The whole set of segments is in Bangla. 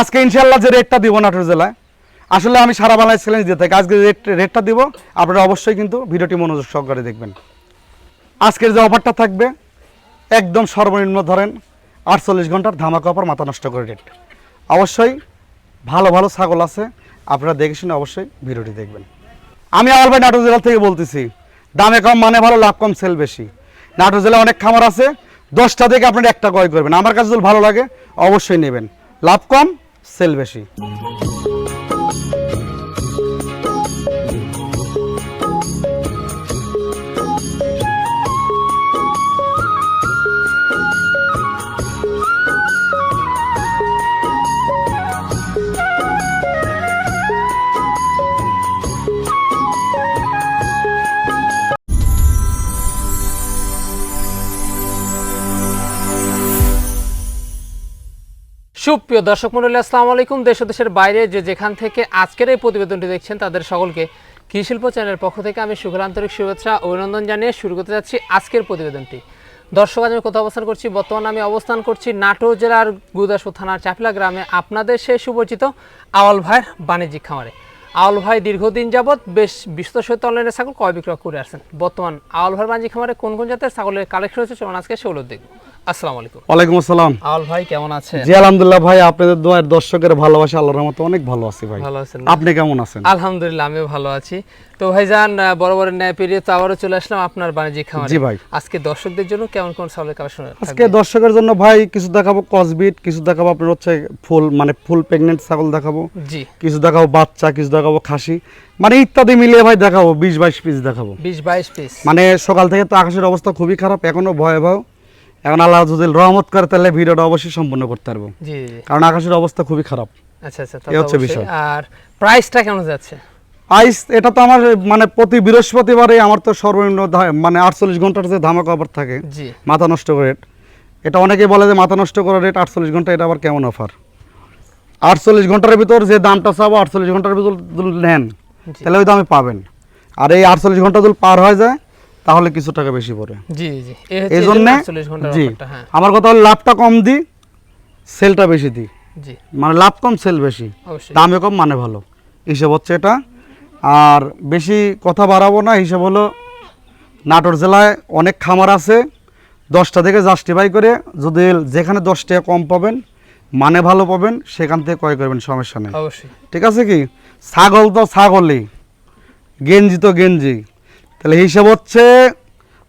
আজকে ইনশাআল্লাহ যে রেটটা দিব নাটোর জেলায়, আসলে আমি সারা বাংলায় চ্যালেঞ্জ দিয়ে থাকি। আজকে রেটটা দিব, আপনারা অবশ্যই কিন্তু ভিডিওটি মনোযোগ সহকারে দেখবেন। আজকের যে অফারটা থাকবে একদম সর্বনিম্ন ধরেন 48 ঘন্টার ধামাকা অফার, মাথা নষ্ট করে রেট। অবশ্যই ভালো ভালো ছাগল আছে, আপনারা দেখে শুনে অবশ্যই ভিডিওটি দেখবেন। আমি আওয়াল ভাই নাটোর জেলা থেকে বলতেছি, দামে কম মানে ভালো, লাভ কম সেল বেশি। নাটোর জেলায় অনেক খামার আছে, 10টা থেকে আপনারা একটা ক্রয় করবেন। আমার কাছে যদি ভালো লাগে অবশ্যই নেবেন, লাভ কম সেল বেশি। সুপ্রিয় দর্শক মণ্ডলী, আসসালামু আলাইকুম। দেশ ও দেশের বাইরে যে যেখান থেকে আজকের এই প্রতিবেদনটি দেখছেন তাদের সকলকে কৃষিশিল্প চ্যানেলের পক্ষ থেকে আমি শুভেচ্ছা আন্তরিক শুভেচ্ছা অভিনন্দন জানিয়ে শুরু করতে যাচ্ছি আজকের প্রতিবেদনটি। দর্শক, আজ আমি কোথাও অবস্থান করছি? বর্তমানে আমি অবস্থান করছি নাটোর জেলার গুরুদাসপুর থানার চাপিলা গ্রামে, আপনাদের সেই সুপরিচিত আওয়াল ভাইয়ের বাণিজ্যিক খামারে। আওয়াল ভাই দীর্ঘদিন যাবৎ বেশ বিস্তর সহিত অনলাইনে ছাগল ক্রয় বিক্রয় করে আসছেন। বর্তমান আওয়াল ভাইয়ের বাণিজ্যিক খামারে কোন কোন জাতের ছাগলের কালেকশন হচ্ছে চলুন আজকে সেগুলো দেখব। আসসালামু আলাইকুম। ওয়ালাইকুম আসসালাম। আওয়াল ভাই কেমন আছেন? জি আলহামদুলিল্লাহ ভাই, আপনাদের দোয়ার দর্শকের ভালোবাসা আল্লাহর রহমতে অনেক ভালো আছি ভাই। ভালো আছেন? আপনি কেমন আছেন? আলহামদুলিল্লাহ আমিও ভালো আছি। তো ভাইজান, বরাবরের ন্যায় পেরিয়ে তো আবারও চলে আসলাম আপনার বাণিজ্যিক খামারে। জি ভাই। আজকে দর্শকদের জন্য কেমন কোন ছাগলের কালেকশন আজকে দর্শকের জন্য ভাই কিছু দেখাবো ক্রসবিট, কিছু দেখাবো আপনার হচ্ছে ফুল প্রেগনেন্ট ছাগল দেখাবো, জি, কিছু দেখাবো বাচ্চা, কিছু দেখাবো খাসি, মানে ইত্যাদি মিলিয়ে ভাই দেখাবো 20-22 পিস দেখাবো। 20-22 পিস। মানে সকাল থেকে তো আকাশের অবস্থা খুবই খারাপ, এখনো ভয়াবহ। এখন আল্লাহ যদি রহমত করে তাহলে ভিডিওটা অবশ্যই সম্পূর্ণ করতে পারবো, জি জি, কারণ আকাশের অবস্থা খুবই খারাপ। আচ্ছা আচ্ছা, এই হচ্ছে বিষয়। আর প্রাইসটা কেমন যাচ্ছে? আইস এটা তো আমার মানে প্রতি বৃহস্পতিবারে আমার তো সর্বনিম্ন মানে 48 ঘন্টার যে ধামাকা অফার থাকে, জি, মাথা নষ্ট করে রেট। এটা অনেকে বলে যে মাথা নষ্ট করে রেট 48 ঘন্টা, এটা আবার কেমন অফার? 48 ঘন্টার ভিতর যে দামটা চাবো 48 ঘন্টার ভিতর যদি নেন জি, তাহলে ওই দামে পাবেন। আর এই 48 ঘন্টা যদি পার হয়ে যায় তাহলে কিছু টাকা বেশি পড়ে। জি জি, এই জন্য 48 ঘন্টার জি অফারটা, হ্যাঁ আমার কথা হলো লাভটা কম দিই, সেলটা বেশি দিই। জি, মানে লাভ কম সেল বেশি, অবশ্যই। দামে কম মানে ভালো, হিসেব হচ্ছে এটা। আর বেশি কথা বাড়াবো না, হিসেব হলো নাটোর জেলায় অনেক খামার আছে, 10টা থেকে জাস্টিফাই করে যদি যেখানে 10 টাকা কম পাবেন, মানে ভালো পাবেন, সেখান থেকে ক্রয় করবেন, সমস্যা নেই। অবশ্যই, ঠিক আছে কি? ছাগল তো ছাগলই, গেঞ্জি তো গেঞ্জি। তাহলে হিসাব হচ্ছে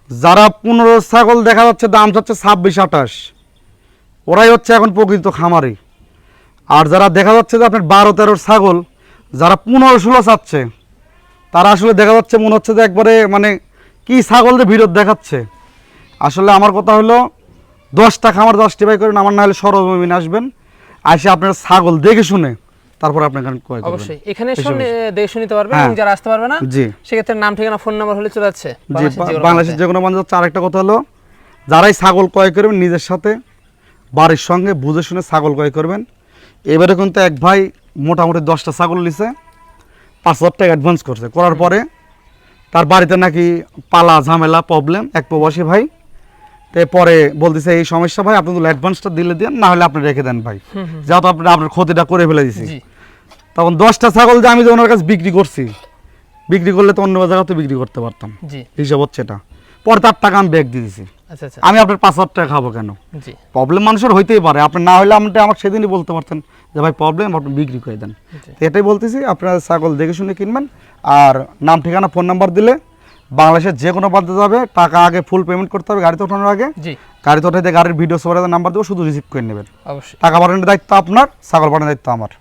যারা 15 ছাগল দেখা যাচ্ছে দাম চাচ্ছে 26-28, ওরাই হচ্ছে এখন প্রকৃত খামারি। আর যারা দেখা যাচ্ছে যে আপনার 12-13 ছাগল যারা 15-16 চাচ্ছে, তারা আসলে দেখা যাচ্ছে মনে হচ্ছে যে একবারে মানে কি ছাগল যে ভিড় দেখাচ্ছে। আসলে আমার কথা হলো 10টা খামার জাস্টিফাই করেন, আমার না হলে সরজমিনে আসবেন, আসে আপনার ছাগল দেখে শুনে তারপর আপনি এখানে ক্রয় করবেন। অবশ্যই এখানে দেখে নিতে পারবেন। হ্যাঁ। এবং যারা আসতে পারবে না, জি সেক্ষেত্রে নাম ঠিকানা ফোন নাম্বার হলে চলে যাচ্ছে জি, বাংলাদেশের যে কোনো মানুষ। আরেকটা কথা হলো, যারাই ছাগল ক্রয় করবেন নিজের সাথে বাড়ির সঙ্গে বুঝে শুনে ছাগল ক্রয় করবেন। এবারে কিন্তু এক ভাই মোটামুটি 10টা ছাগল নিছে, 5,000 টাকা অ্যাডভান্স করছে, করার পরে তার বাড়িতে নাকি পালা ঝামেলা প্রবলেম, এক প্রবাসী ভাই। তো পরে বলতেছে এই সমস্যা ভাই, আপনি তো অ্যাডভান্সটা দিলে দেন, না হলে আপনি রেখে দেন ভাই, যেহেতু আপনি আপনার ক্ষতিটা করে ফেলে দিছি। জি, তখন 10টা ছাগল যে আমি যে ওনার কাছে বিক্রি করছি, বিক্রি করলে তো অন্য জায়গাতে বিক্রি করতে পারতাম, জি, হিসাব হচ্ছে এটা। পরে তার টাকা আমি ব্যাক দিয়ে দিছি, আচ্ছা আচ্ছা, আমি আপনার 5,000 টাকা খাবো কেন? জি, প্রবলেম মানুষের হইতেই পারে, আপনি না হলে আমাকে সেদিনই বলতে পারতেন যে ভাই প্রবলেম, আপনি বিক্রি করে দেন। জি, তো এটাই বলতেছি, আপনারা ছাগল দেখে শুনে কিনবেন। আর নাম ঠিকানা ফোন নাম্বার দিলে বাংলাদেশের যে কোনো প্রান্তে যাবে, টাকা আগে ফুল পেমেন্ট করতে হবে গাড়িতে ওঠানোর আগে। জি, গাড়িতে ওঠাইতে গাড়ির ভিডিও সবার নাম্বার দেবো, শুধু রিসিভ করে নেবেন। অবশ্যই। টাকা পাঠানোর দায়িত্ব আপনার, ছাগল পাঠানোর দায়িত্ব আমার।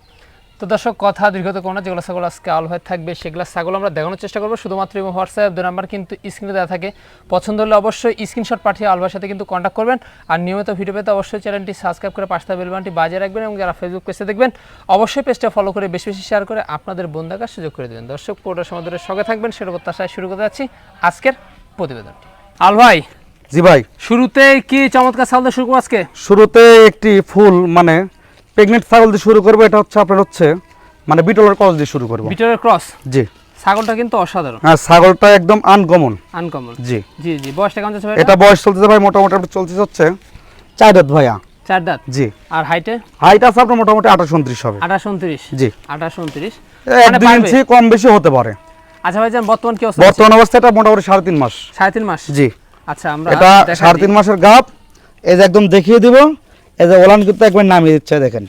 তো দর্শক, কথা দীর্ঘত কোনো না, যেগুলো ছাগল আজকে আওয়াল ভাই থাকবে সেগুলো ছাগল আমরা দেখানোর চেষ্টা করবো শুধুমাত্র। এবং হোয়াটসঅ্যাপ নাম্বার কিন্তু স্ক্রিনে দেওয়া থাকে, পছন্দ হলে অবশ্যই স্ক্রিনশট পাঠিয়ে আওয়াল ভাইয়ের সাথে কিন্তু কন্ট্যাক্ট করবেন। আর নিয়মিত ভিডিও পেতে অবশ্যই চ্যানেলটি সাবস্ক্রাইব করে পাশে থাকা বেল বাটনটি বাজিয়ে রাখবেন। এবং যারা ফেসবুক পেজে দেখবেন অবশ্যই পেজটা ফলো করে বেশি বেশি শেয়ার করে আপনাদের বন্ধু দেখার সুযোগ করে দেবেন। দর্শক, পুরোটা সময় ধরে সঙ্গে থাকবেন, সেটা প্রত্যাশায় শুরু করতে যাচ্ছি আজকের প্রতিবেদনটি। আওয়াল ভাই, জি ভাই, শুরুতে কি চমৎকার ছাগল দিয়ে শুরু করবো আজকে? শুরুতে একটি ফুল মানে প্রেগনেন্ট ছাগল দিয়ে শুরু করবো। এটা হচ্ছে আপনার হচ্ছে মানে বিটলের ক্রস দিয়ে শুরু করবো। বিটলের ক্রস। জি, ছাগলটা কিন্তু অসাধারণ, হ্যাঁ ছাগলটা একদম আনকমন। আনকমন। জি জি জি, বয়সটা কেমন যাচ্ছে ভাই? এটা বয়স চলতেছে ভাই মোটামুটি চলতেছে হচ্ছে 4 দাঁত ভাইয়া। চার দাঁত। জি। আর হাইটে? হাইট আছে আপনার মোটামুটি 28-29 হবে। 28-29। জি। 28-29 মানে 1-2 ইঞ্চি কম বেশি হতে পারে। আচ্ছা ভাইজান, বর্তমান কি অবস্থা? বর্তমান অবস্থাটা মোটামুটি 3.5 মাস। 3.5 মাস। জি। আচ্ছা, আমরা এটা 3.5 মাসের গাব। এই যে একদম দেখিয়ে দিব, এই যে ওলান কিন্তু একবার নামিয়ে দিচ্ছে দেখেন,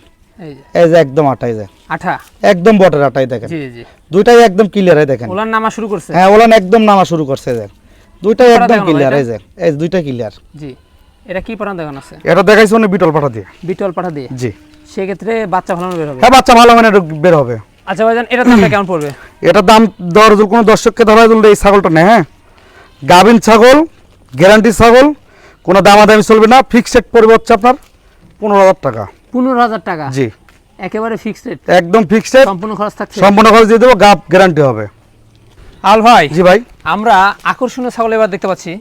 এই যে একদম আটাই যায়, আঠা একদম বটের আটাই দেখেন। জি জি। দুইটাই একদম ক্লিয়ার এই দেখেন। ওলান নামা শুরু করছে? হ্যাঁ, ওলান একদম নামা শুরু করছে। এই যে দুইটাই একদম ক্লিয়ার, এই যে এই দুইটা ক্লিয়ার। জি। এটা কি পরান দেখানো আছে? এটা দেখাইছে উনি বিটল পাঠা দিয়ে। বিটল পাঠা দিয়ে? জি। সেই ক্ষেত্রে বাচ্চা ভালো বের হবে? হ্যাঁ, বাচ্চা ভালো মানে বের হবে। আচ্ছা ভাইজান, এটার দামটা কেমন পড়বে? এটার দাম দেওয়ার জন্য কোনো দর্শককে ধরা দিলে এই ছাগলটা নেই। হ্যাঁ, গাভিন ছাগল, গ্যারান্টি ছাগল, কোনো দামাদামি চলবে না। ফিক্সড রেট পড়বে হচ্ছে আপনার 15,000 টাকা। 15,000 টাকা? জি। একেবারে ফিক্সড রেট? একদম ফিক্সড রেট, সম্পূর্ণ খরচ থাকছে? সম্পূর্ণ খরচ দিয়ে দেবো, গাব গ্যারান্টি হবে। আল ভাই। জি ভাই। আমরা আকর্ষণীয় ছাগল এবার দেখতে পাচ্ছি,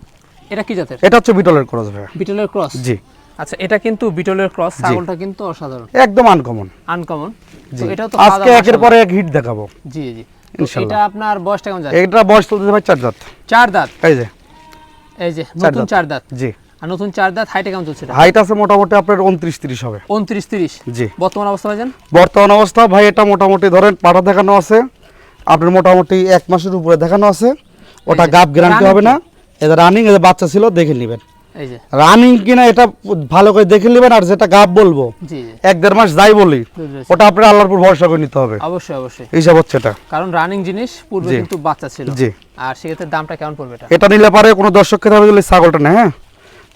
এটা কি জাতের? এটা হচ্ছে বিটলের ক্রস ভাই। বিটলের ক্রস? জি। আচ্ছা, এটা কিন্তু বিটলের ক্রস। ছাগলটা কিন্তু অসাধারণ, একদম আনকমন। আনকমন। জি। তো এটাও তো আজকে একের পরে এক হিট দেখাবো। জি জি। ইনশাআল্লাহ। এটা আপনার বয়সটা কেমন যায়? এটা বয়স চলতেছে ভাই 4 দাঁত। 4 দাঁত? এই যে এই যে নতুন 4 দাঁত। জি। আর নতুন 4 দাঁত। হাইটে কেমন চলছে এটা? হাইট আছে মোটামুটি আপনার 29-30 হবে। 29-30? জি। বর্তমান অবস্থা ভাইজান? বর্তমান অবস্থা ভাই এটা মোটামুটি ধরেন পাঠা দেখানো আছে আপনার মোটামুটি 1 মাসের উপরে দেখানো আছে। ওটা গাব গ্যারান্টি হবে না। এটা রানিং, এর বাচ্চা ছিল, দেখে নেবেন এই যে রানিং কিনা এটা ভালো করে দেখে নেবেন। আর যেটা গাব বলবো জি 1-1.5 মাস যাই বলি, ওটা আপনার আল্লাহর উপর ভরসা করে নিতে হবে। অবশ্যই অবশ্যই। হিসাব হচ্ছে এটা, কারণ রানিং জিনিস, পূর্বে জি। কিন্তু বাচ্চা ছিল। জি। আর সেক্ষেত্রে দামটা কেমন পড়বে এটা? এটা নিলে পারে কোনো দর্শককে ধরে দিলে ছাগলটা না, হ্যাঁ,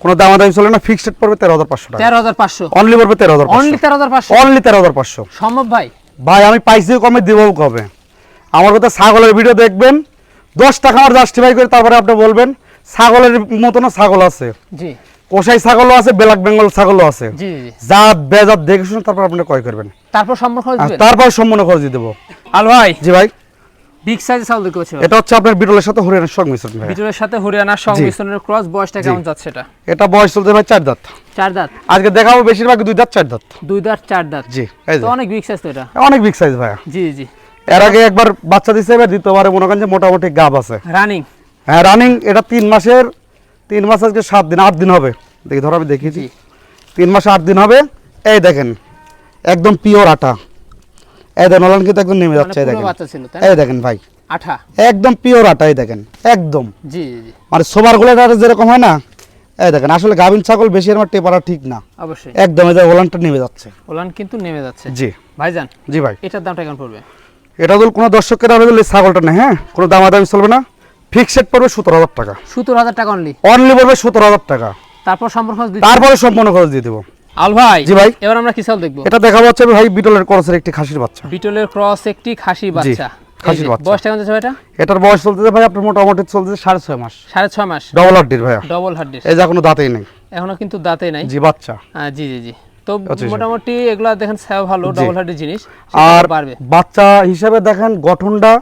কোনো দামাদামি চলে না। ফিক্সড রেট পড়বে 13,500 টাকা। 13,500? অনলি পড়বে 13,500। অনলি 13,500? অনলি 13,500। সম্ভব ভাই? ভাই আমি পাইছি কমে দিব কবে? আমার কথা ছাগলের ভিডিও দেখবেন, 10 টাকা আমার জাস্টিফাই করে তারপরে আপনি বলবেন ছাগলের মতো না ছাগল আছে। জি। কোষাই ছাগলও আছে, ব্ল্যাক বেঙ্গল ছাগলও আছে। জি জি। জাত বেজাত দেখে শুনে তারপর আপনি ক্রয় করবেন। তারপর সম্পূর্ণ খরচ দিবেন? তারপর সম্পূর্ণ খরচ দিয়ে দেবো। আল ভাই। জি ভাই। বিগ সাইজের ছাগল দেখতে পাচ্ছি। এটা হচ্ছে আপনার বিটলের সাথে হরিয়ানার সংমিশ্রণ ভাই। বিটলের সাথে হরিয়ানার সংমিশ্রণের ক্রস। বয়সটা কেমন যাচ্ছে এটা? এটা বয়স চলতে ভাই 4 দাঁত। 4 দাঁত? আজকে দেখাবো বেশিরভাগ 2 দাঁত 4 দাঁত। 2 দাঁত 4 দাঁত? জি। এই তো যে অনেক বিগ সাইজ তো এটা। অনেক বিগ সাইজ ভাই। জি জি। এর আগে একবার বাচ্চা দিছে, এবার দ্বিতীয়বারে মনে করেন যে মোটামুটি গাব আছে। রানিং? হ্যাঁ, রানিং। এটা 3 মাসের 3 মাস আজকে 7 দিন 8 দিন হবে। দেখি ধর আমি দেখিয়েছি 3 মাস 8 দিন হবে। এই দেখেন একদম পিওর আটা। এই দেখেন ওলান কিন্তু একদম নেমে যাচ্ছে। এই দেখেন বাচ্চা ছিল তাই? এই দেখেন ভাই, আঠা একদম পিওর আটা। এই দেখেন একদম, জি জি। মানে সোবার গুলো যেরকম হয় না, এই দেখেন আসলে গাভিন ছাগল বেশি আমার টেপারা ঠিক না। অবশ্যই। একদম এই যে ওলানটা নেমে যাচ্ছে। ওলান কিন্তু নেমে যাচ্ছে। জি ভাইজান। জি ভাই। এটার দামটা কেমন পড়বে? এটা যদি কোনো দর্শককে দাম দিলে ছাগলটা নেই, হ্যাঁ, কোনো দামাদামি চলবে না। ফিক্সড রেট পড়বে 17,000 টাকা। 17,000 টাকা অনলি? অনলি পড়বে 17,000 টাকা। তারপর সম্পূর্ণ খরচ দিতে? তারপরে সম্পূর্ণ খরচ দিয়ে দেবো। আল ভাই। জি ভাই। এবার আমরা কি ছাগল দেখবো? এটা দেখাবো হচ্ছে ভাই বিটলের ক্রসের একটি খাসির বাচ্চা। বিটলের ক্রস একটি খাসি বাচ্চা। খাসির বাচ্চা। বয়সটা কেমন যাচ্ছে এটা? এটার বয়স চলতেছে ভাই আপনার মোটামুটি চলতেছে 6.5 মাস। 6.5 মাস? ডবল হাড্ডির ভাইয়া। ডবল হাড্ডির? এই যে কোনো দাঁতেই নেই, এখনো কিন্তু দাঁতে নাই? জি বাচ্চা। জি জি জি। তো আচ্ছা, মোটামুটি এগুলা দেখেন ছায়া ভালো, ডবল হাড্ডির জিনিস। আর বাড়বে বাচ্চা হিসাবে দেখেন গঠনটা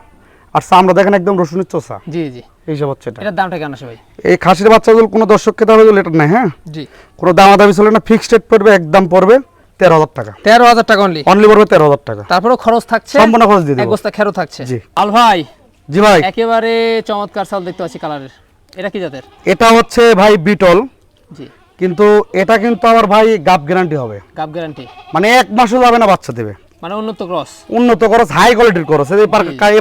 আর চামড়া দেখেন একদম রসুনের চোষা। জি জি। এইসব হচ্ছে এটা। এটার দামটা কেমন আসে ভাই? এই খাসির বাচ্চাগুলো কোনো দর্শককে দাম দিলে এটা নাই, হ্যাঁ, জি। কোনো দামাদামি চলে না। ফিক্সড রেট পড়বে, একদম পড়বে 13,000 টাকা। 13,000 টাকা অনলি? অনলি পড়বে 13,000 টাকা। তারপরে খরচ থাকছে? সম্পূর্ণ খরচ দিয়ে এক দেব। বস্তা খেরো থাকছে? জি। আল ভাই। জি ভাই। একেবারে চমৎকার ছাগল দেখতে পাচ্ছি কালারের। এটা কি জাতের? এটা হচ্ছে ভাই বিটল। জি। কিন্তু এটা কিন্তু আমার ভাই গাব গ্যারান্টি হবে। গাব গ্যারান্টি? মানে 1 মাসও যাবে না বাচ্চা দেবে। মানে উন্নত ক্রস? উন্নত খরচ, হাই কোয়ালিটির খরচ। এই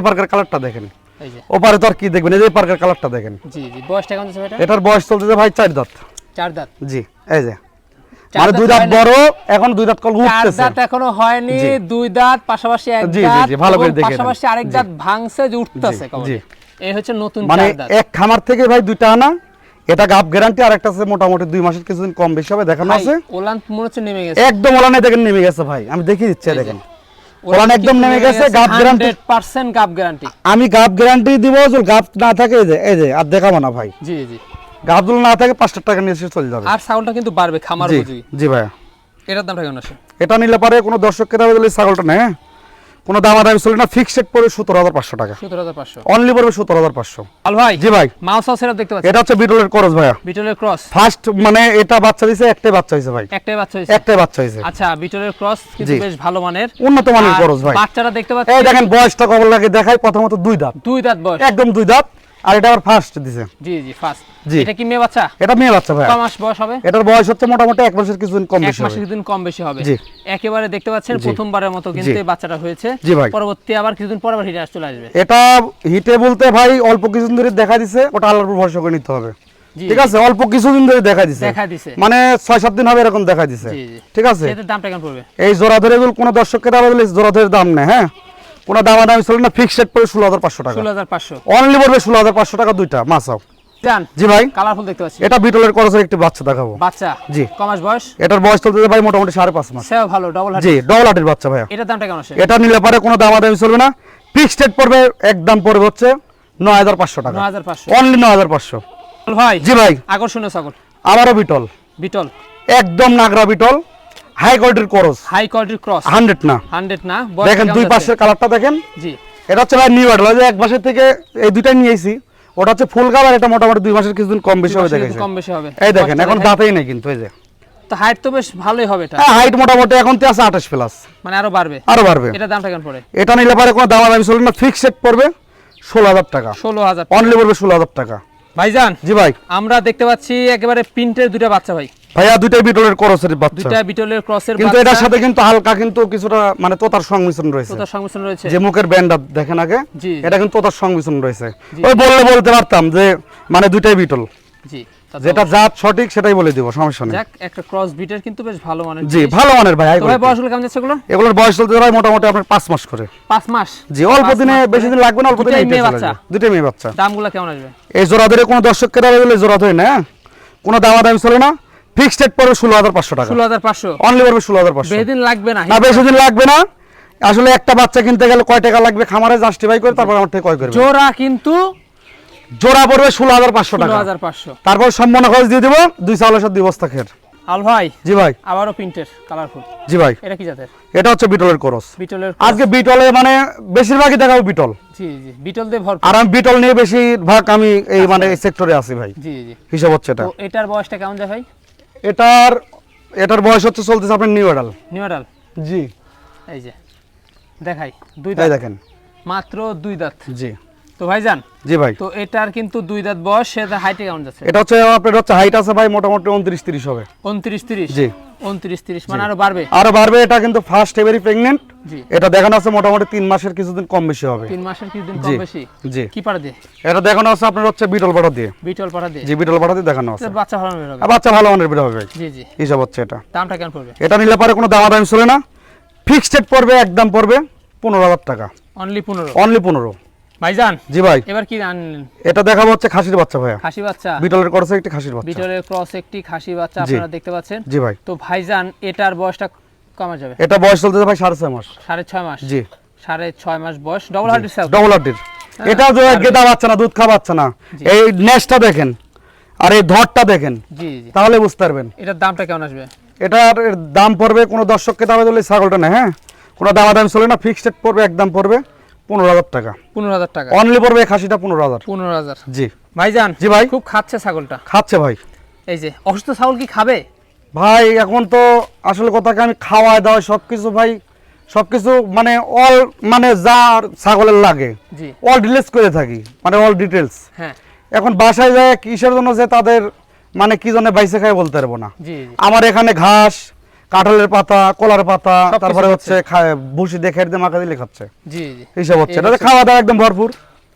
পার্কের কালারটা দেখেন, এই যে ওপারে তো আর কি দেখবেন, এই যে পার্কের কালারটা দেখেন। জি জি। বয়সটা কেমন যাচ্ছে এটা? এটার বয়স চলতেছে ভাই 4 দাঁত। 4 দাঁত? জি। এই যে 4 মানে দাঁত 2 দাঁত হয় না? বড়, এখন 2 দাঁত কল 4 উঠতেছে। দাঁত এখনো হয়নি, জি। 2 দাঁত পাশাপাশি এক জি, জি, দাঁত, জি, ভালো করে এবং দেখে নেন। পাশাপাশি আরেক জি। দাঁত ভাঙছে যে উঠতেছে জি, কেবল। জি। এই হচ্ছে নতুন মানে 4 দাঁত। এক খামার থেকে ভাই 2টা আনা। এটা গাব গ্যারান্টি, আর একটা আছে মোটামুটি 2 মাসের কিছুদিন কম বেশি হবে দেখানো ভাই, আছে। ওলান মনে হচ্ছে নেমে গেছে। একদম ওলানে দেখেন নেমে গেছে ভাই, আমি দেখিয়ে দিচ্ছি দেখেন। ওলান একদম কিন্তু নেমে গেছে, গাব গ্যারান্টি। 100% গাব গ্যারান্টি। আমি গাব গ্যারান্টি দিব, যদি গাব না থাকে এই যে আর দেখাবো না ভাই। জি জি। গাবদুল না থাকে 5 টাকা নিয়ে এসে চলে যাবে। আর ছাগলটা কিন্তু বাড়বে খামার জি বুঝি। জি ভাইয়া। এটার দামটা কেমন আছে? এটা নিলে পারে কোনো দর্শককে দাম দিলে ছাগলটা নেই, হ্যাঁ, কোনো দামাদামি চলে না। ফিক্সড রেট পড়বে 17,500 টাকা। 17,500? অনলি পড়বে 17,500। আল ভাই। জি ভাই। মাউস সেটা দেখতে পাচ্ছি? এটা হচ্ছে বিটলের ক্রস ভাইয়া। বিটলের ক্রস? ফার্স্ট মানে এটা বাচ্চা দিছে, একটাই বাচ্চা হইছে ভাই। একটাই বাচ্চা হইছে? একটাই বাচ্চা হইছে। আচ্ছা, বিটলের ক্রস কিন্তু বেশ ভালো মানের, উন্নত মানের আর ক্রস ভাই। বাচ্চাটা দেখতে পাচ্ছি এই দেখেন বয়সটা কবল লাগে দেখাই, প্রথমত 2 দাঁত। 2 দাঁত বয়স? একদম 2 দাঁত। আর এটা আবার ফার্স্ট দিছে। জি জি ফার্স্ট। জি। এটা কি মেয়ে বাচ্চা? এটা মেয়ে বাচ্চা ভাই। কয় মাস বয়স হবে? এটার বয়স হচ্ছে মোটামুটি 1 মাসের কিছুদিন কম এক বেশি হবে। মাসের কিছুদিন কম বেশি হবে। জি। একেবারে দেখতে পাচ্ছেন জি। প্রথমবারের মতো কিন্তু জি। এই বাচ্চাটা হয়েছে। জি ভাই। পরবর্তী আবার কিছুদিন পর আবার হিটে চলে আসবে। এটা হিটে বলতে ভাই অল্প কিছুদিন ধরে দেখা দিছে, ওটা আল্লাহর উপর ভরসা করে নিতে হবে। জি। ঠিক আছে, অল্প কিছুদিন ধরে দেখা দিছে, দেখা দিছে। মানে 6-7 দিন হবে এরকম দেখা দিছে। জি জি। ঠিক আছে, এটার দামটা কেমন পড়বে? এই জোড়া ধরে এগুলো কোনো দর্শককে দাম দিলে জোড়া ধরে দাম নেই, হ্যাঁ কোনো দামাদামি চলে না, ফিক্সড রেট পড়ে 16,500 টাকা। 16,500 অনলি পড়বে 16,500 টাকা দুইটা মাছাও। জান। জি ভাই। কালারফুল দেখতে পাচ্ছি। এটা বিটলের করসের একটি বাচ্চা দেখাবো। বাচ্চা। জি। কয় মাস বয়স? এটার বয়স চলতে ভাই মোটামুটি 5.5 মাস। সেও ভালো ডবল হার্ট। জি, ডবল হার্টের বাচ্চা ভাইয়া। এটার দামটা কেমন আছে? এটা নিলে পরে কোনো দামাদামি চলবে না, ফিক্সড রেট পড়বে, একদম পড়বে হচ্ছে 9,500 টাকা। 9,500 অনলি 9,500। ভাই। জি ভাই। আকর্ষণীয় ছাগল। আবারও বিটল, বিটল। একদম নাগরা বিটল, হাই কোয়ালিটির করস, হাই কোয়ালিটির ক্রস। 100 না। 100 না। দেখেন দুই পাশের কালারটা দেখেন। জি। এটা হচ্ছে ভাই নিউ অ্যাডাল, যে এক মাসের থেকে এই দুইটা নিয়েছি, ওটা হচ্ছে ফুল কালার, এটা মোটামুটি 2 মাসের কিছুদিন কম বেশি হবে দেখাইছে। কম বেশি হবে। এই দেখেন এখন বাচ্চা দাঁতেই নেই কিন্তু, এই যে তো হাইট তো বেশ ভালোই হবে এটা। হ্যাঁ হাইট মোটামুটি এখন তো আছে 28 প্লাস, মানে আরো বাড়বে। আরো বাড়বে। এটার দামটা কেমন পড়ে? এটা নিলে পরে কোনো দামাদামি চলবে না, ফিক্সড রেট পড়বে 16,000 টাকা। 16,000 অনলি পড়বে 16,000 টাকা। ভাইজান। জি ভাই। আমরা দেখতে পাচ্ছি একেবারে প্রিন্টের দুইটা বাচ্চা ভাই। ভাইয়া দুইটাই বিটলের করসের বাচ্চা, দুইটা বিটলের ক্রসের কিন্তু বাচ্চা। এটার সাথে কিন্তু হালকা কিন্তু কিছুটা মানে তোতার সংমিশ্রণ রয়েছে। তোতার সংমিশ্রণ রয়েছে। যে মুখের ব্যান্ডটা দেখেন আগে, জি। এটা কিন্তু তোতার সংমিশ্রণ রয়েছে। জি। ওই বলতে পারতাম যে মানে দুইটাই বিটল, জি। যেটা জাত সঠিক সেটাই বলে দিব, সমস্যা নেই। যাক, একটা ক্রস বিটের কিন্তু বেশ ভালো মানের। জি ভালো মানের ভাই। তো ভাই বয়সগুলো কেমন যাচ্ছে এগুলো? এগুলোর বয়স চলতে ভাই মোটামুটি আপনার 5 মাস করে। 5 মাস। জি, অল্প 5 দিনে, মাস বেশি দিন লাগবে না, অল্প দিনে দুইটাই হিটে মেয়ে চলে বাচ্চা। যাবে। দুইটাই মেয়ে বাচ্চা। দামগুলো কেমন আসবে? এই জোড়া ধরে কোনো দর্শককে দাম দিলে জোড়া ধরে না, হ্যাঁ? কোনো দামাদামি চলে না, ফিক্সড রেট পড়বে 16,500 টাকা। 16,500 অনলি পড়বে 16,500। বেশি দিন লাগবে না। না বেশি দিন লাগবে না। আসলে একটা বাচ্চা কিনতে গেলে কয় টাকা লাগবে খামারে জাস্টিফাই করে তারপর আমার থেকে ক্রয় করবে। জোড়া কিন্তু জোড়া পড়বে 16,500 টাকা। 16,500। তারপর সম্পূর্ণ খরচ দিয়ে দিব, 2 চাউলের সাথে 2 বস্তা খের। আল ভাই। জি ভাই। আবারও প্রিন্টের কালারফুল। জি ভাই। এটা কি জাতের? এটা হচ্ছে বিটলের করস। বিটলের আজকে বিটলে মানে বেশিরভাগই দেখাবো বিটল। জি জি, বিটল দিয়ে ভরপুর। আর আমি বিটল নিয়ে বেশিরভাগ আমি এই মানে এই সেক্টরে আছি ভাই। জি জি। হিসাব হচ্ছে এটা। তো এটার বয়সটা কেমন যায় ভাই? এটার বয়স হচ্ছে চলতেছে আপনার নিউ অ্যাডাল। New adult. জি। এই যে দেখাই, দুই এই দাঁত, দেখেন মাত্র 2 দাঁত। জি। তো ভাইজান। জি ভাই। তো এটার কিন্তু 2 দাঁত বয়স, সেটা হাইটে কেমন যাচ্ছে? এটা হচ্ছে আপনার হচ্ছে হাইট আছে ভাই মোটামুটি 29-30 হবে। 29-30। জি। 29-30 মানে আরো বাড়বে। আরো বাড়বে। এটা কিন্তু ফার্স্ট এবারই প্রেগন্যান্ট। জি। এটা দেখানো আছে মোটামুটি 3 মাসের কিছুদিন কম বেশি হবে। 3 মাসের কিছুদিন জি। কম বেশি। জি। কি পাড়া দিয়ে? এটা দেখানো আছে আপনার হচ্ছে বিটল পাড়া দিয়ে। বিটল পাড়া দিয়ে। জি, বিটল পাড়া দিয়ে দেখানো আছে। বাচ্চা ভালো বের হবে। আর বাচ্চা ভালো মানের বের হবে ভাই। জি জি। হিসাব হচ্ছে এটা। দামটা কেমন পড়বে? এটা নিলে পরে কোনো দামাদামি চলে না, ফিক্সড রেট পড়বে, একদম পড়বে 15,000 টাকা। অনলি 15। অনলি 15। ভাইজান। জি ভাই। এবার কি আনলেন? এটা দেখাবো হচ্ছে খাসির বাচ্চা ভাইয়া। খাসি বাচ্চা। বিটলের করছে একটি খাসির বাচ্চা। বিটলের ক্রস একটি খাসি বাচ্চা জি। আপনারা দেখতে পাচ্ছেন। জি ভাই। তো ভাইজান এটার বয়সটা কমা যাবে? এটা বয়স চলতেছে ভাই 6.5 মাস। 6.5 মাস। জি। 6.5 মাস বয়স, ডবল হার্টের সেল। ডবল হার্টের। এটা যে গেদা বাচ্চা না, দুধ খাওয়া বাচ্চা না। জি। এই নেসটা দেখেন আর এই ধরটা দেখেন, জি জি। তাহলে বুঝতে পারবেন। এটার দামটা কেমন আসবে? এটার দাম পড়বে কোনো দর্শককে দামে দিলে ছাগলটা না, হ্যাঁ কোনো দামাদামি চলে না, ফিক্সড রেট পড়বে, একদম পড়বে 15,000 টাকা। 15,000 টাকা। অনলি পড়বে খাসিটা 15,000। 15,000। জি। ভাইজান। জি ভাই। খুব খাচ্ছে ছাগলটা। খাচ্ছে ভাই। এই যে অসুস্থ ছাগল কি খাবে? ভাই এখন তো আসলে কথাকে আমি খাওয়ায় দাওয়ায় সবকিছু ভাই, সবকিছু মানে অল মানে যা ছাগলের লাগে জি। অল ডিটেলস করে থাকি, মানে অল ডিটেলস। হ্যাঁ। এখন বাসায় যায় কিসের জন্য যে তাদের মানে কি জন্য বাইসে খায় বলতে পারবো না। জি জি। আমার এখানে ঘাস, কাঁঠালের পাতা, কলার পাতা, সবকিছু তারপরে হচ্ছে খাচ্ছে। ভুসি দিয়ে খেয়ে দিয়ে মাখা দিলে খাচ্ছে। জি জি। হিসাব হচ্ছে এই এটা খাওয়া দাওয়া একদম ভরপুর,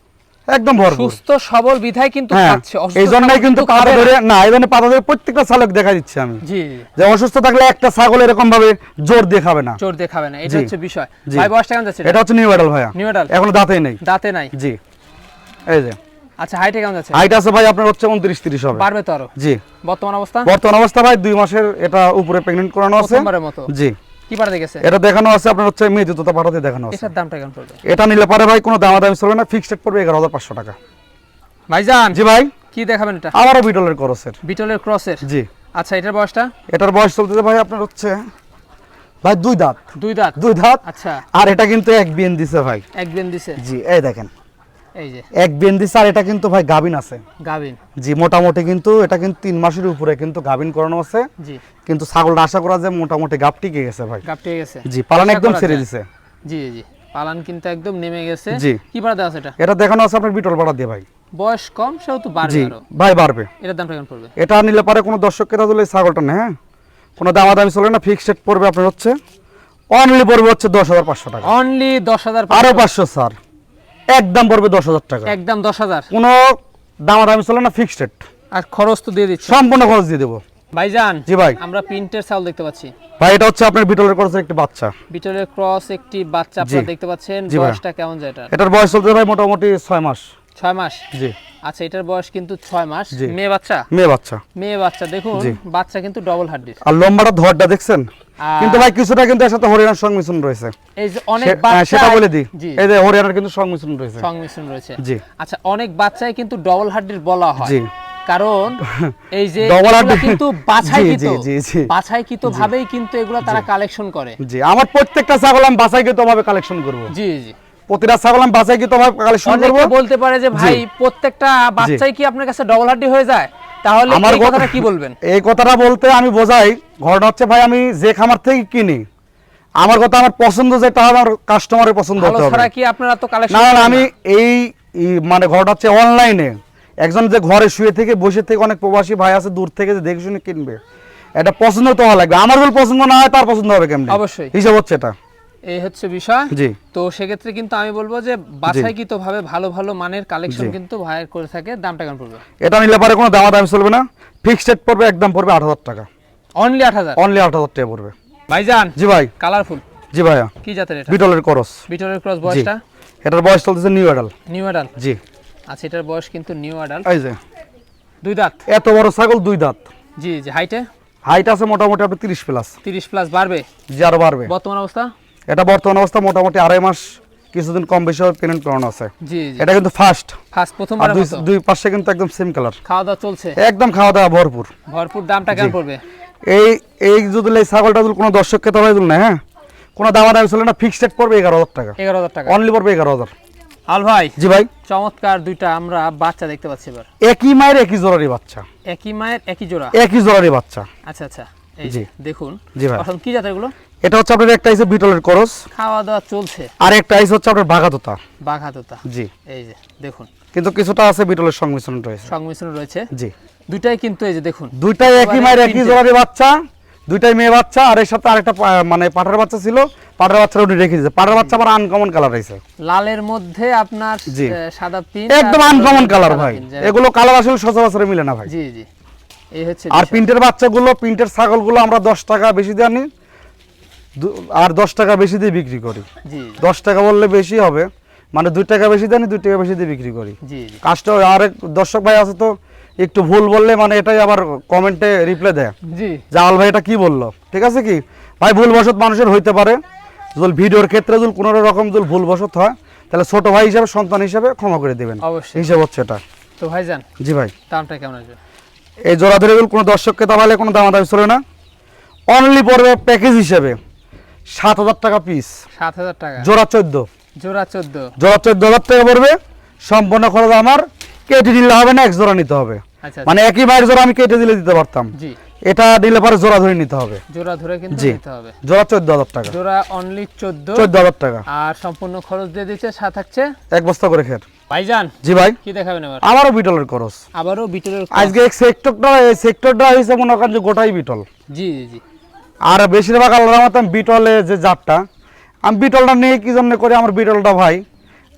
একদম ভরপুর। সুস্থ সবল বিধায় কিন্তু হ্যাঁ, খাচ্ছে। অসুস্থ এই জন্যই ছাগল কিন্তু পাতা খাবে ধরে না, এই জন্য পাতা ধরে প্রত্যেকটা ছাগল দেখা দিচ্ছে আমি, জি জি। যে অসুস্থ থাকলে একটা ছাগল এরকম ভাবে জোর দিয়ে খাবে না, জোর দিয়ে খাবে না, এটা জি। হচ্ছে বিষয়। জি। ভাই বয়সটা কেমন যাচ্ছে? এটা হচ্ছে নিউ অ্যাডাল ভাইয়া। New adult. এখনো দাঁতেই নেই। দাঁতে নাই। জি। এই যে আচ্ছা, হাইটে কেমন যাচ্ছে? হাইট আছে ভাই আপনার হচ্ছে 29-30 হবে। বাড়বে তো আরো। জি। বর্তমান অবস্থা? বর্তমান অবস্থা ভাই 2 মাসের, এটা উপরে প্রেগন্যান্ট করানো আছে। প্রথমবারের মতো। জি। কি পাড়া দেখেছে? এটা দেখানো আছে আপনার হচ্ছে মেয়েদের তোতা পাঠাতে দেখানো আছে। এটার দামটা কেমন পড়বে? এটা নিলে পরে ভাই কোনো দামাদামি চলবে না, ফিক্সড রেট পড়বে 11,500 টাকা। ভাইজান। জি ভাই। কি দেখাবেন এটা? আবারও বিটলের করসের। বিটলের ক্রসের। জি। আচ্ছা, এটার বয়সটা? এটার বয়স চলতেছে ভাই আপনার হচ্ছে ভাই 2 দাঁত। 2 দাঁত। 2 দাঁত। আচ্ছা। আর এটা কিন্তু এক বিএন দিছে ভাই। এক বেন দিছে। জি, এই দেখেন এই যে এক বিএন দিছে, আর এটা কিন্তু ভাই গাবিন আছে। গাবিন। জি, মোটামুটি কিন্তু এটা কিন্তু 3 মাসের উপরে কিন্তু গাবিন করানো আছে। জি। কিন্তু ছাগলটা আশা করা যায় মোটামুটি গাপ টিকে গেছে ভাই। গাপ টিকে গেছে। জি, পালন আশা একদম করা ছেড়ে যায়। দিছে। জি জি। পালান কিন্তু একদম নেমে গেছে। জি। কি পাড়া দেওয়া আছে এটা? এটা দেখানো আছে আপনার বিটল পাড়া দিয়ে ভাই। বয়স কম সেহেতু বাড়বে জি আরো। ভাই বাড়বে। এটার দামটা কেমন পড়বে? এটা নিলে পারে কোনো দর্শক ক্রেতা দিলে এই ছাগলটা নেই, হ্যাঁ কোনো দামাদামি চলে না, ফিক্সড রেট পড়বে আপনার হচ্ছে অনলি পড়বে হচ্ছে 10,500 টাকা। অনলি 10,000 আরো 500 স্যার, একদম পড়বে 10,000 টাকা। একদম 10,000। কোনো দামাদামি চলে না, ফিক্সড রেট, আর খরচ তো দিয়ে দিচ্ছে সম্পূর্ণ খরচ দিয়ে দেবো। ভাইজান জি ভাই। আমরা প্রিন্টের ছাগল দেখতে পাচ্ছি। ভাই এটা হচ্ছে আপনার বিটলের ক্রসের একটি বাচ্চা। বিটলের ক্রস একটি বাচ্চা আপনারা দেখতে পাচ্ছেন। জি ভাই। বয়সটা কেমন যায় এটা? এটার বয়স চলতে ভাই মোটামুটি 6 মাস। 6 মাস। জি আচ্ছা, এটার বয়স কিন্তু 6 মাস। জি। মেয়ে বাচ্চা? মেয়ে বাচ্চা। মেয়ে বাচ্চা দেখুন, জি। বাচ্চা কিন্তু ডবল হাড্ডির। আর লম্বাটা ধরটা দেখছেন আর কিন্তু ভাই কিছুটা কিন্তু এর সাথে হরিয়ানার সংমিশ্রণ রয়েছে। এই যে অনেক হ্যাঁ, বাচ্চা, সেটা বলে দিই, জি, এই যে হরিয়ানার কিন্তু সংমিশ্রণ রয়েছে। সংমিশ্রণ রয়েছে। জি আচ্ছা, অনেক বাচ্চাই কিন্তু ডবল হাড্ডির বলা হয়। জি কারণ এই যে Double এগুলা হাড্ডি- কিন্তু বাছাইকৃত, জি, জি, জি। বাছাইকৃত ভাবেই কিন্তু এগুলা তারা কালেকশন করে। জি আমার প্রত্যেকটা ছাগল আমি বাছাইকৃত ভাবে কালেকশন করব। জি জি। প্রতিটা ছাগল আমি বাছাইকৃত ভাবে কালেকশন করব। অনেকে বলতে পারে যে ভাই প্রত্যেকটা বাচ্চাই কি আপনার কাছে ডবল হাড্ডি হয়ে যায়? তাহলে আমার এই কথাটা কি বলবেন? এই কথাটা বলতে আমি বোঝাই, ঘটনা হচ্ছে ভাই আমি যে খামার থেকে কিনি, আমার কথা আমার পছন্দ যেটা আমার কাস্টমারের পছন্দ ভালো হতে হবে। ছাড়া কি আপনারা তো কালেকশন না না আমি মানে ঘটনা হচ্ছে অনলাইনে একজন যে ঘরে শুয়ে থেকে বসে থেকে অনেক প্রবাসী ভাই আছে দূর থেকে যে দেখে শুনে কিনবে, এটা পছন্দ তো হওয়া লাগবে। আমার যদি পছন্দ না হয় তার পছন্দ হবে কেমন? অবশ্যই। হিসাব হচ্ছে এটা। এই হচ্ছে বিষয়। জি তো সেক্ষেত্রে কিন্তু আমি বলবো যে বাছাইকৃত ভাবে ভালো ভালো মানের কালেকশন জি। কিন্তু ভাইয়ের করে থাকে। দামটা কেমন পড়বে? এটা নিলে পারে কোনো দামাদামি চলবে না, ফিক্সড রেট পড়বে, একদম পড়বে 8,000 টাকা। অনলি 8,000। অনলি 8,000 টাকা পড়বে। ভাইজান জি ভাই। কালারফুল জি ভাইয়া। কি জাতের এটা? বিটলের ক্রস। বিটলের ক্রস। বয়সটা? এটার বয়স চলতেছে নিউ অ্যাডাল। New adult. জি আচ্ছা, এটার বয়স কিন্তু নিউ অ্যাডাল্ট। এই যে 2 দাঁত। এত বড় ছাগল 2 দাঁত। জি জি। হাইটে? হাইট আছে মোটামুটি আপনি 30 প্লাস। 30 প্লাস বাড়বে জি আরো বাড়বে। বর্তমান অবস্থা? এটা বর্তমান অবস্থা মোটামুটি 2.5 মাস, কিছুদিন কম বেশি হবে পেমেন্ট করানো আছে। জি জি। এটা কিন্তু ফার্স্ট। ফার্স্ট আর প্রথমবারের মতো দুই পাশে কিন্তু একদম সেম কালার। খাওয়া দাওয়া চলছে? একদম খাওয়া দাওয়া ভরপুর। ভরপুর। দামটা কেমন পড়বে? এই এই যদি এই ছাগলটা যদি কোনো দর্শককে তবে দিল না, হ্যাঁ কোনো দামাদামি চলে না, ফিক্সড রেট পড়বে 11,000 টাকা। 11,000 টাকা। অনলি পড়বে 11,000। আল ভাই জি ভাই। চমৎকার দুইটা আমরা বাচ্চা দেখতে পাচ্ছি এবার। একই মায়ের একই জোড়ারই বাচ্চা। একই মায়ের একই জোড়া? একই জোড়ারই বাচ্চা। আচ্ছা আচ্ছা। এই জি। যে দেখুন। জি ভাই। এখন কি জাতের এগুলো? এটা হচ্ছে আপনার একটা আইছে বিটলের ক্রস, খাওয়া দাওয়া চলছে। আর একটা আইছে হচ্ছে আপনার বাঘাতোতা। বাঘাতোতা। জি। এই যে দেখুন, কিন্তু কিছুটা আছে বিটলের সংমিশ্রণ রয়েছে। সংমিশ্রণ রয়েছে। জি দুইটাই কিন্তু এই যে দেখুন দুইটাই একই মায়ের একই তিনটে। জোড়ারই বাচ্চা, দুইটাই মেয়ে বাচ্চা। আর এর সাথে আরেকটা মানে পাঠার বাচ্চা ছিল, পাঠার বাচ্চাটা উনি রেখে দিয়েছে। পাঠার বাচ্চা আবার আনকমন কালার আছে, লালের মধ্যে আপনার জি। সাদা পিন, একদম আনকমন কালার ভাই। এগুলো কালার আসলে সচরাচর মিলে না ভাই। জি জি। এই হচ্ছে আর বিষয়। প্রিন্টের বাচ্চাগুলো, প্রিন্টের ছাগলগুলো আমরা 10 টাকা বেশি দিয়ে আনি, আর 10 টাকা বেশি দিয়ে বিক্রি করি। জি 10 টাকা বললে বেশি হবে, মানে 2 টাকা বেশি দিয়ে আনি, 2 টাকা বেশি দিয়ে বিক্রি করি। জি জি। কাজটা আরেক দর্শক ভাই আছে তো একটু ভুল বললে মানে এটাই আবার কমেন্টে রিপ্লাই দেয় জি জাল ভাই এটা কি বললো। ঠিক আছে কি ভাই, ভুলবশত মানুষের হইতে পারে। যদি ভিডিওর ক্ষেত্রে যদি কোনো রকম যদি ভুলবশত হয় তাহলে ছোট ভাই হিসাবে, সন্তান হিসাবে ক্ষমা করে দেবেন। অবশ্যই। হিসাব হচ্ছে এটা। তো ভাইজান জি ভাই। দামটা কেমন আসবে? এই জোড়া ধরে যদি কোনো দর্শককে দাবালে কোনো দামাদামি চলে না, অনলি পড়বে প্যাকেজ হিসেবে 7,000 টাকা পিস। 7,000 টাকা। জোড়া 14। জোড়া 14। জোড়া 14,000 টাকা পড়বে। সম্পূর্ণ খরচ আমার, কেটে নিলে হবে না, এক জোড়া নিতে হবে। আচ্ছা মানে একই মায়ের জোড়া আমি কেটে দিলে দিতে পারতাম, জি। এটা নিলে পরে জোড়া ধরে নিতে হবে। জোড়া ধরে কিন্তু জি। নিতে হবে। জোড়া 14,000 টাকা। জোড়া অনলি 14। 14,000 টাকা। আর সম্পূর্ণ খরচ দিয়ে দিচ্ছে, সাথে থাকছে এক বস্তা করে খের। ভাইজান জি ভাই। কি দেখাবেন এবার? আমারও বিটলের খরচ। আবারও বিটলের আজকে এই সেক্টরটা হয়েছে মনে করেন যে গোটাই বিটল। জি জি জি। আর বেশিরভাগ আল্লাহর রহমতে আমি বিটলে যে জাতটা, আমি বিটলটা নিয়ে কি জন্য করি, আমার বিটলটা ভাই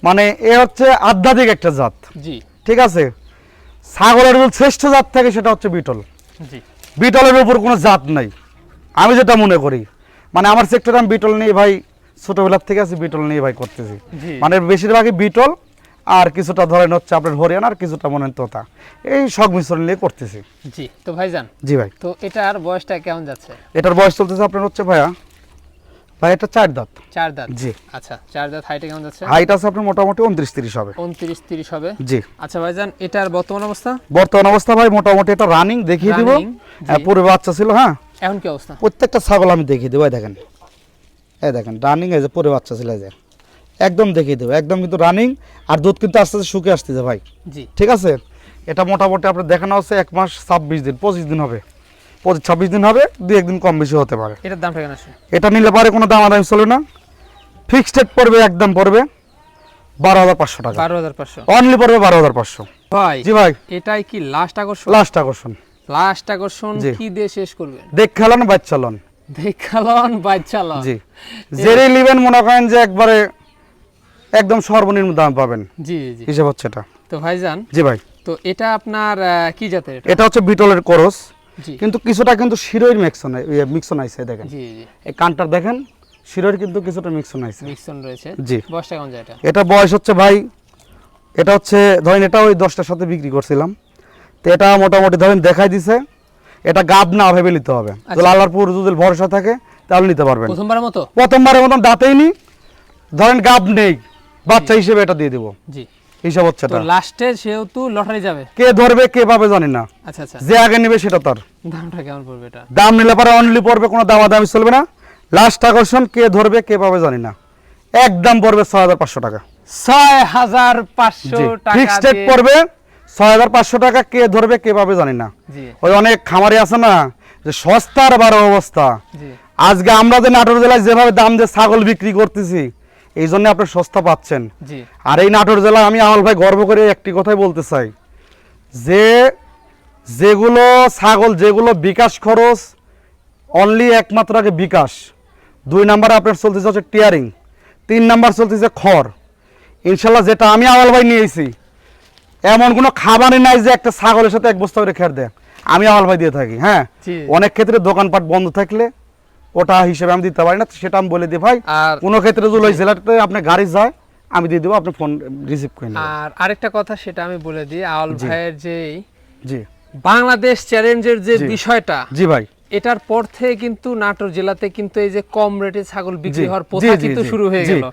মানে এ হচ্ছে আধ্যাত্মিক একটা জাত। জি ঠিক আছে, ছাগলের যদি শ্রেষ্ঠ জাত থাকে সেটা হচ্ছে বিটল। জি। বিটলের উপর কোনো জাত নাই আমি যেটা মনে করি। মানে আমার সেক্টরে আমি বিটল নিয়ে ভাই ছোটবেলার থেকে আছি, বিটল নিয়ে ভাই করতেছি। জি। মানে বেশিরভাগই বিটল, আর কিছুটা ধরেন হচ্ছে আপনার হরিয়ানা, আর কিছুটা মনে হয় তোতা, এই সব মিশ্রণ নিয়ে করতেছি। জি। তো ভাইজান জি ভাই। তো এটার বয়সটা কেমন যাচ্ছে? এটার বয়স চলতেছে আপনার হচ্ছে ভাইয়া, ভাই এটা 4 দাঁত। 4 দাঁত। জি। আচ্ছা, 4 দাঁত। হাইটে কেমন যাচ্ছে? হাইট আছে আপনার মোটামুটি 29-30 হবে। 29-30 হবে। জি। আচ্ছা ভাইজান, এটার বর্তমান অবস্থা? বর্তমান অবস্থা ভাই মোটামুটি এটা রানিং দেখিয়ে দিব। Running, জি। পূর্বে বাচ্চা ছিল, হ্যাঁ এখন কি অবস্থা? প্রত্যেকটা ছাগল আমি দেখিয়ে দেবো। দেখেন, এই দেখেন রানিং, এই যে পরে বাচ্চা ছিল, এই যে একদম দেখিয়ে দেবো, একদম কিন্তু রানিং। আর দুধ কিন্তু আস্তে আস্তে শুকে আসতেছে ভাই। জি। ঠিক আছে, এটা মোটামুটি আপনার দেখানো হচ্ছে 1 মাস 26 দিন, 25 দিন হবে, 26 দিন হবে, 2-1 দিন কম বেশি হতে পারে। এটার দামটা কেমন আছে? এটা নিলে পারে কোনো দামাদামি চলে না, ফিক্সড রেট পড়বে, একদম পড়বে 12,500 টাকা, 12,500 অনলি পড়বে 12,500। ভাই জি ভাই, এটাই কি লাস্ট আকর্ষণ? লাস্ট আকর্ষণ। লাস্ট আকর্ষণ জি। কি দিয়ে শেষ করবেন? দেখ খেলান বাচ্চা লন। দেখালন বাচ্চালন। জি, জেরে লিবেন মনে করেন যে একবারে একদম সর্বনিম্ন দাম পাবেন, জি জি। হিসাব হচ্ছে এটা। তো ভাইজান, জি ভাই, তো এটা আপনার কি জাতের এটা? এটা হচ্ছে বিটলের করস, জি কিন্তু কিছুটা কিন্তু শিরোর মিক্সন আইছে দেখেন, জি জি। এই কানটার দেখেন শিরোর কিন্তু কিছুটা মিক্সন আইছে। মিক্সন রয়েছে। জি। বয়সটা কেমন যায় এটা? এটা বয়স হচ্ছে ভাই, এটা হচ্ছে ধরেন এটা ওই 10টার সাথে বিক্রি করছিলাম, তো এটা মোটামুটি ধরেন দেখাই দিছে, এটা গাব না ভেবে নিতে হবে। আচ্ছা। যদি আল্লাহর পুরো যদি ভরসা থাকে তাহলে নিতে পারবেন। প্রথমবারের মতো? প্রথমবারের মতন দাঁতেই নি, ধরেন গাব নেই, বাচ্চা হিসেবে এটা দিয়ে দিব, জি। হিসাব হচ্ছে তো এটা। লাস্টে সেহেতু লটারি যাবে। কে ধরবে কে পাবে জানি না, আচ্ছা আচ্ছা। যে আগে নেবে সেটা তার। দামটা কেমন পড়বে এটা? দাম নিলে পরে অনলি পড়বে, কোনো দামাদামি চলবে না। লাস্ট আকর্ষণ, কে ধরবে কে পাবে জানি না, একদম পড়বে 6,500 টাকা। 6,500 টাকা ফিক্সড রেট দিয়ে। পড়বে 6,500 টাকা, কে ধরবে কে পাবে জানি না। জি ওই অনেক খামারি আছে না যে সস্তার বারো অবস্থা। জি। আজকে আমরা যে নাটোর জেলায় যেভাবে দাম দিয়ে ছাগল বিক্রি করতেছি, এই জন্য আপনি সস্তা পাচ্ছেন। জি আর এই নাটোর জেলায় আমি আমল ভাই গর্ব করে একটি কথাই বলতে চাই, যে যেগুলো ছাগল যেগুলো বিকাশ খরচ অনলি একমাত্র আগে বিকাশ, 2 নাম্বারে আপনার চলতেছে হচ্ছে টিয়ারিং, 3 নাম্বার চলতেছে খড়। ইনশাল্লাহ যেটা আমি আমল ভাই নিয়েছি, এমন কোনো খাবারই নাই যে একটা ছাগলের সাথে 1 বস্তা করে খের দেয়, আমি আমল ভাই দিয়ে থাকি। হ্যাঁ, জি। অনেক ক্ষেত্রে দোকানপাট বন্ধ থাকলে ওটা হিসেবে আমি দিতে পারি না, সেটা আমি বলে দিই ভাই। আর কোনো ক্ষেত্রে যদি ওই জেলাতে আপনার গাড়ি যায় আমি দিয়ে দেবো, আপনি ফোন রিসিভ করে নেবেন। আর আরেকটা কথা সেটা আমি বলে দিই, আওয়াল জি। ভাইয়ের যে জি বাংলাদেশ চ্যালেঞ্জের যে জি। বিষয়টা, জি ভাই, এটার পর থেকে কিন্তু নাটোর জেলাতে কিন্তু এই যে কম রেটে ছাগল বিক্রি জি, হওয়ার জি, প্রথা জি, কিন্তু জি, শুরু হয়ে জি। গেল।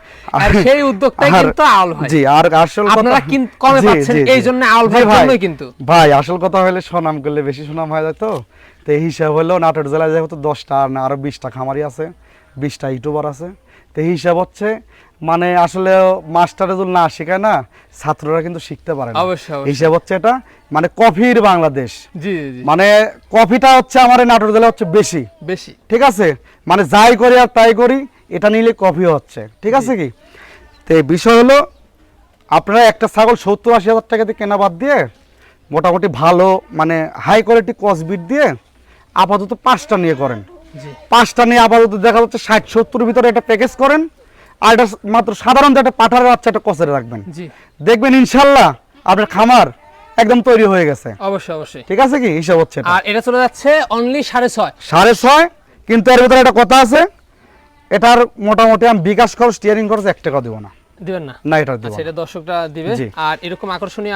আর সেই উদ্যোগটাই আর- কিন্তু আওয়াল ভাই। জি, আর আসল কথা আপনারা কমে জি, পাচ্ছেন, জি, এই জি। জন্য আওয়াল জি ভাইয়ের ভাই, জন্যই কিন্তু। ভাই আসল কথা হলে সুনাম করলে বেশি সুনাম হয়ে যায়, তো এই হিসাব হলো নাটোর জেলায় যেহেতু 10টা আর না আরো 20টা খামারি আছে, 20টা ইউটিউবার আছে, তো এই হিসাব হচ্ছে মানে আসলে মাস্টারে যদি না শেখায় না, ছাত্ররা কিন্তু শিখতে পারে না। অবশ্যই, অবশ্যই। হিসাব হচ্ছে এটা মানে কফির বাংলাদেশ, জি জি। মানে কফিটা হচ্ছে আমার এই নাটোর জেলায় হচ্ছে বেশি, বেশি। ঠিক আছে, মানে যাই করি আর তাই করি, এটা নিলে কফি হচ্ছে, ঠিক আছে কি। তো এই বিষয় হলো আপনারা একটা ছাগল 70-80 হাজার টাকা দিয়ে কেনা বাদ দিয়ে মোটামুটি ভালো মানে হাই কোয়ালিটি কসবিট দিয়ে আপাতত 5টা নিয়ে করেন, জি 5টা নিয়ে আপাতত দেখা যাচ্ছে 60-70 ভিতরে একটা প্যাকেজ করেন, আর এটা মাত্র সাধারণত একটা পাঠার বাচ্চা একটা কচেরে রাখবেন, জি। দেখবেন ইনশাল্লাহ আপনার খামার একদম তৈরি হয়ে গেছে, অবশ্যই অবশ্যই। ঠিক আছে কি, হিসাব হচ্ছে এটা। আর এটা চলে যাচ্ছে অনলি 6.5। 6.5, কিন্তু এর ভিতরে একটা কথা আছে, এটার মোটামুটি আমি বিকাশ খরচ স্টিয়ারিং খরচ 1 টাকা দেবো না, দিবেন না? না এটা দেবো আচ্ছা, না। এটা দর্শকরা দিবে। জি। আর এরকম আকর্ষণীয়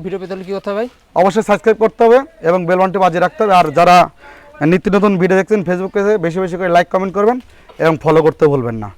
ভিডিও পেতে হলে কি করতে হবে ভাই? অবশ্যই সাবস্ক্রাইব করতে হবে এবং বেল বাটনটি বাজিয়ে রাখতে হবে। আর যারা নিত্য নতুন ভিডিও দেখছেন ফেসবুক পেজে বেশি বেশি করে লাইক কমেন্ট করবেন এবং ফলো করতে ভুলবেন না।